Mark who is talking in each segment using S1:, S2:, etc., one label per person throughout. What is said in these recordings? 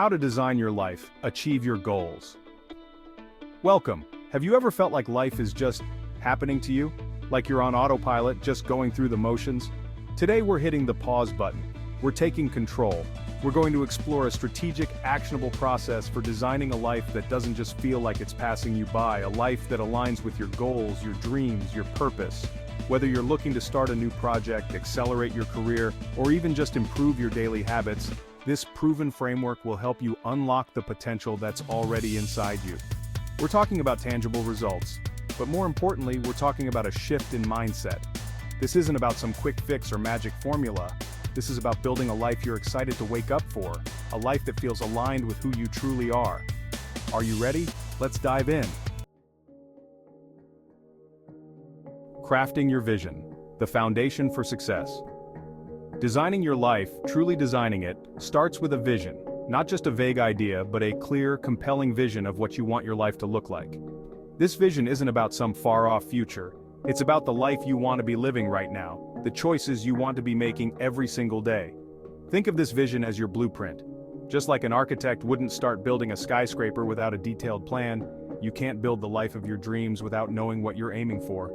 S1: How to design your life, achieve your goals. Welcome. Have you ever felt like life is just happening to you? Like you're on autopilot, just going through the motions? Today we're hitting the pause button. We're taking control. We're going to explore a strategic, actionable process for designing a life that doesn't just feel like it's passing you by, a life that aligns with your goals, your dreams, your purpose. Whether you're looking to start a new project, accelerate your career, or even just improve your daily habits, this proven framework will help you unlock the potential that's already inside you. We're talking about tangible results, but more importantly, we're talking about a shift in mindset. This isn't about some quick fix or magic formula. This is about building a life you're excited to wake up for, a life that feels aligned with who you truly are. Are you ready? Let's dive in. Crafting your vision, the foundation for success. Designing your life, truly designing it, starts with a vision, not just a vague idea, but a clear, compelling vision of what you want your life to look like. This vision isn't about some far-off future. It's about the life you want to be living right now, the choices you want to be making every single day. Think of this vision as your blueprint. Just like an architect wouldn't start building a skyscraper without a detailed plan, you can't build the life of your dreams without knowing what you're aiming for.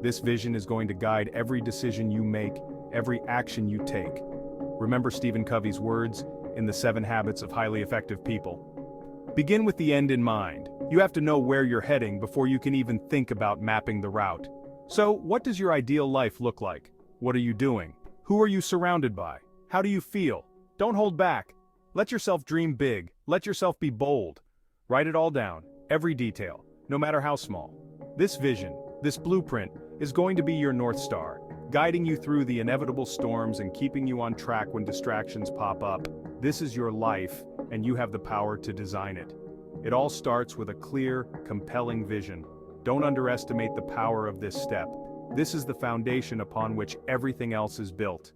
S1: This vision is going to guide every decision you make, every action you take. Remember Stephen Covey's words in The 7 Habits of Highly Effective People. Begin with the end in mind. You have to know where you're heading before you can even think about mapping the route. So, what does your ideal life look like? What are you doing? Who are you surrounded by? How do you feel? Don't hold back. Let yourself dream big. Let yourself be bold. Write it all down, every detail, no matter how small. This vision, this blueprint, is going to be your North Star, guiding you through the inevitable storms and keeping you on track when distractions pop up. This is your life, and you have the power to design it. It all starts with a clear, compelling vision. Don't underestimate the power of this step. This is the foundation upon which everything else is built.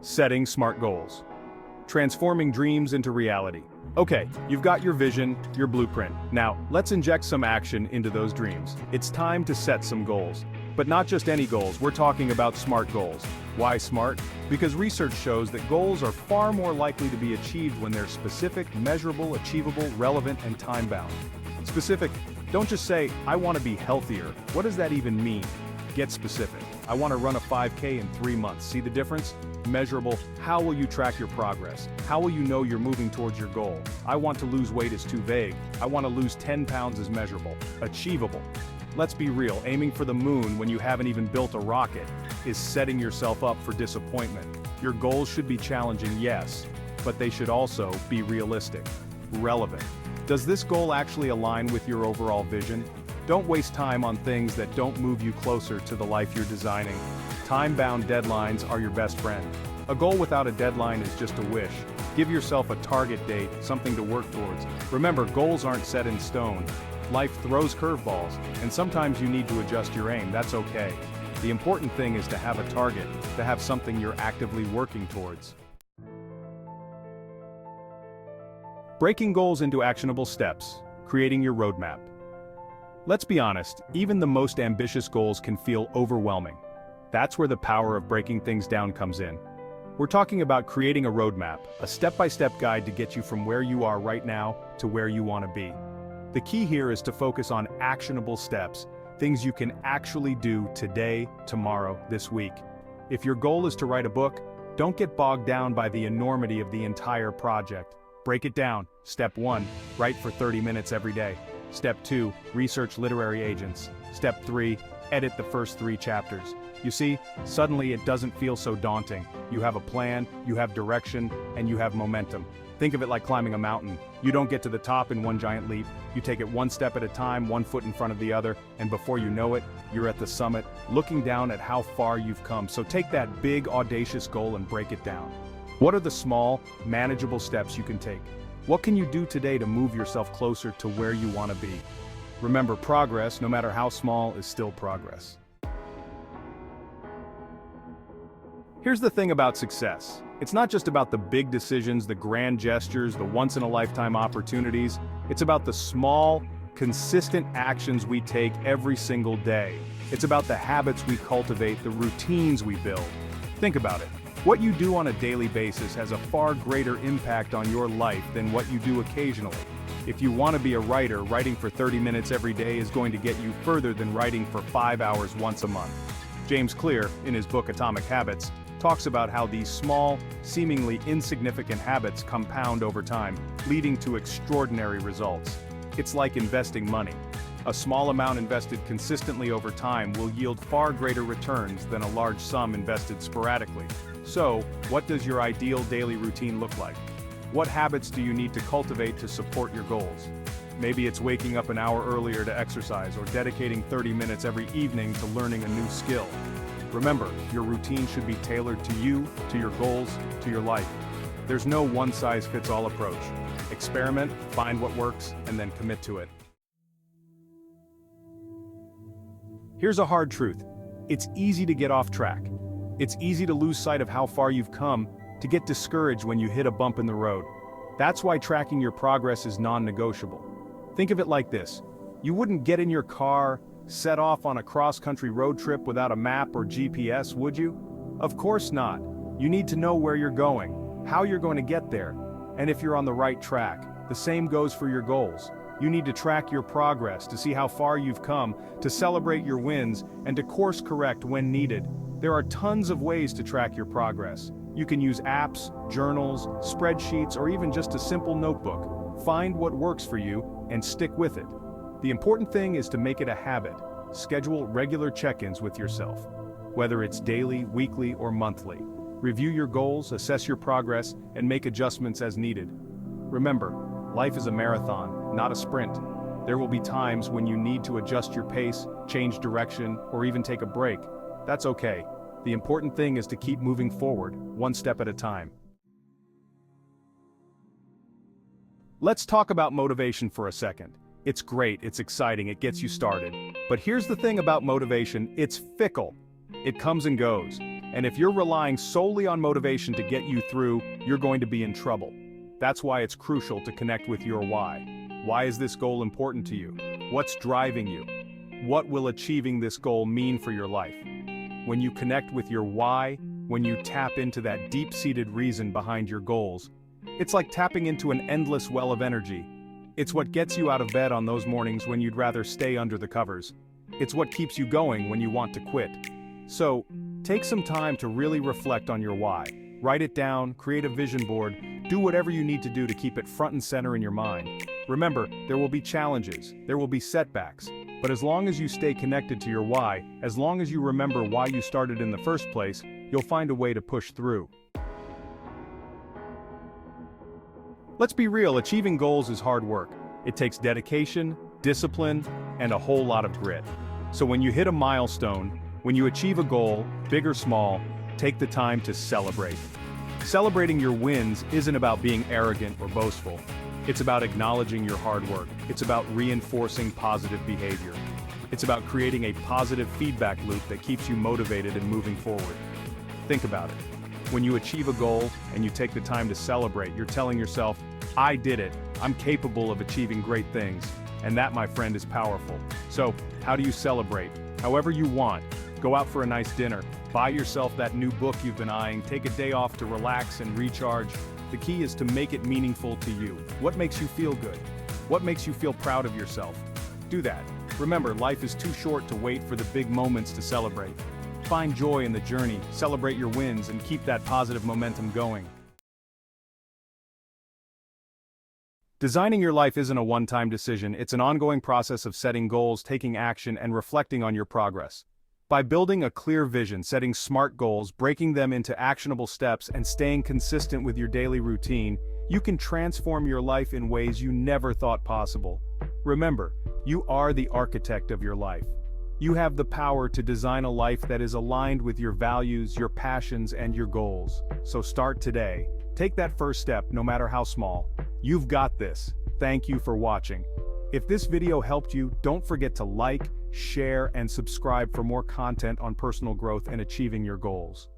S1: Setting smart goals. Transforming dreams into reality. Okay, you've got your vision, your blueprint. Now, let's inject some action into those dreams. It's time to set some goals. But not just any goals, we're talking about SMART goals. Why SMART? Because research shows that goals are far more likely to be achieved when they're specific, measurable, achievable, relevant, and time-bound. Specific, don't just say, I want to be healthier. What does that even mean? Get specific. I want to run a 5K in 3 months. See the difference? Measurable, how will you track your progress? How will you know you're moving towards your goal? I want to lose weight is too vague. I want to lose 10 pounds is measurable. Achievable. Let's be real, aiming for the moon when you haven't even built a rocket is setting yourself up for disappointment. Your goals should be challenging, yes, but they should also be realistic. Relevant. Does this goal actually align with your overall vision? Don't waste time on things that don't move you closer to the life you're designing. Time-bound deadlines are your best friend. A goal without a deadline is just a wish. Give yourself a target date, something to work towards. Remember, goals aren't set in stone. Life throws curveballs, and sometimes you need to adjust your aim. That's okay. The important thing is to have a target, to have something you're actively working towards. Breaking goals into actionable steps, creating your roadmap. Let's be honest, even the most ambitious goals can feel overwhelming. That's where the power of breaking things down comes in. We're talking about creating a roadmap, a step-by-step guide to get you from where you are right now to where you want to be. The key here is to focus on actionable steps, things you can actually do today, tomorrow, this week. If your goal is to write a book, don't get bogged down by the enormity of the entire project. Break it down. Step 1, write for 30 minutes every day. Step 2, research literary agents. Step 3, edit the first 3 chapters. You see, suddenly it doesn't feel so daunting. You have a plan, you have direction, and you have momentum. Think of it like climbing a mountain. You don't get to the top in one giant leap. You take it one step at a time, one foot in front of the other, and before you know it, you're at the summit, looking down at how far you've come. So take that big, audacious goal and break it down. What are the small, manageable steps you can take? What can you do today to move yourself closer to where you want to be? Remember, progress, no matter how small, is still progress. Here's the thing about success. It's not just about the big decisions, the grand gestures, the once-in-a-lifetime opportunities. It's about the small, consistent actions we take every single day. It's about the habits we cultivate, the routines we build. Think about it. What you do on a daily basis has a far greater impact on your life than what you do occasionally. If you want to be a writer, writing for 30 minutes every day is going to get you further than writing for 5 hours once a month. James Clear, in his book Atomic Habits, talks about how these small, seemingly insignificant habits compound over time, leading to extraordinary results. It's like investing money. A small amount invested consistently over time will yield far greater returns than a large sum invested sporadically. So, what does your ideal daily routine look like? What habits do you need to cultivate to support your goals? Maybe it's waking up an hour earlier to exercise or dedicating 30 minutes every evening to learning a new skill. Remember, your routine should be tailored to you, to your goals, to your life. There's no one-size-fits-all approach. Experiment, find what works, and then commit to it. Here's a hard truth. It's easy to get off track. It's easy to lose sight of how far you've come, to get discouraged when you hit a bump in the road. That's why tracking your progress is non-negotiable. Think of it like this. You wouldn't get in your car, set off on a cross-country road trip without a map or GPS, would you? Of course not. You need to know where you're going, how you're going to get there, and if you're on the right track. The same goes for your goals. You need to track your progress to see how far you've come, to celebrate your wins, and to course correct when needed. There are tons of ways to track your progress. You can use apps, journals, spreadsheets, or even just a simple notebook. Find what works for you and stick with it. The important thing is to make it a habit. Schedule regular check-ins with yourself. Whether it's daily, weekly, or monthly. Review your goals, assess your progress, and make adjustments as needed. Remember, life is a marathon, not a sprint. There will be times when you need to adjust your pace, change direction, or even take a break. That's okay. The important thing is to keep moving forward, one step at a time. Let's talk about motivation for a second. It's great, it's exciting, it gets you started. But here's the thing about motivation, it's fickle. It comes and goes. And if you're relying solely on motivation to get you through, you're going to be in trouble. That's why it's crucial to connect with your why. Why is this goal important to you? What's driving you? What will achieving this goal mean for your life? When you connect with your why, when you tap into that deep-seated reason behind your goals, it's like tapping into an endless well of energy. It's what gets you out of bed on those mornings when you'd rather stay under the covers. It's what keeps you going when you want to quit. So, take some time to really reflect on your why. Write it down, create a vision board, do whatever you need to do to keep it front and center in your mind. Remember, there will be challenges, there will be setbacks, but as long as you stay connected to your why, as long as you remember why you started in the first place, you'll find a way to push through. Let's be real, achieving goals is hard work. It takes dedication, discipline, and a whole lot of grit. So when you hit a milestone, when you achieve a goal, big or small, take the time to celebrate. Celebrating your wins isn't about being arrogant or boastful. It's about acknowledging your hard work. It's about reinforcing positive behavior. It's about creating a positive feedback loop that keeps you motivated and moving forward. Think about it. When you achieve a goal and you take the time to celebrate, you're telling yourself, I did it. I'm capable of achieving great things. And that, my friend, is powerful. So, how do you celebrate? However you want. Go out for a nice dinner. Buy yourself that new book you've been eyeing. Take a day off to relax and recharge. The key is to make it meaningful to you. What makes you feel good? What makes you feel proud of yourself? Do that. Remember, life is too short to wait for the big moments to celebrate. Find joy in the journey, celebrate your wins, and keep that positive momentum going. Designing your life isn't a one-time decision, it's an ongoing process of setting goals, taking action, and reflecting on your progress. By building a clear vision, setting smart goals, breaking them into actionable steps, and staying consistent with your daily routine, you can transform your life in ways you never thought possible. Remember, you are the architect of your life. You have the power to design a life that is aligned with your values, your passions, and your goals. So start today. Take that first step, no matter how small. You've got this. Thank you for watching. If this video helped you, don't forget to like, share, and subscribe for more content on personal growth and achieving your goals.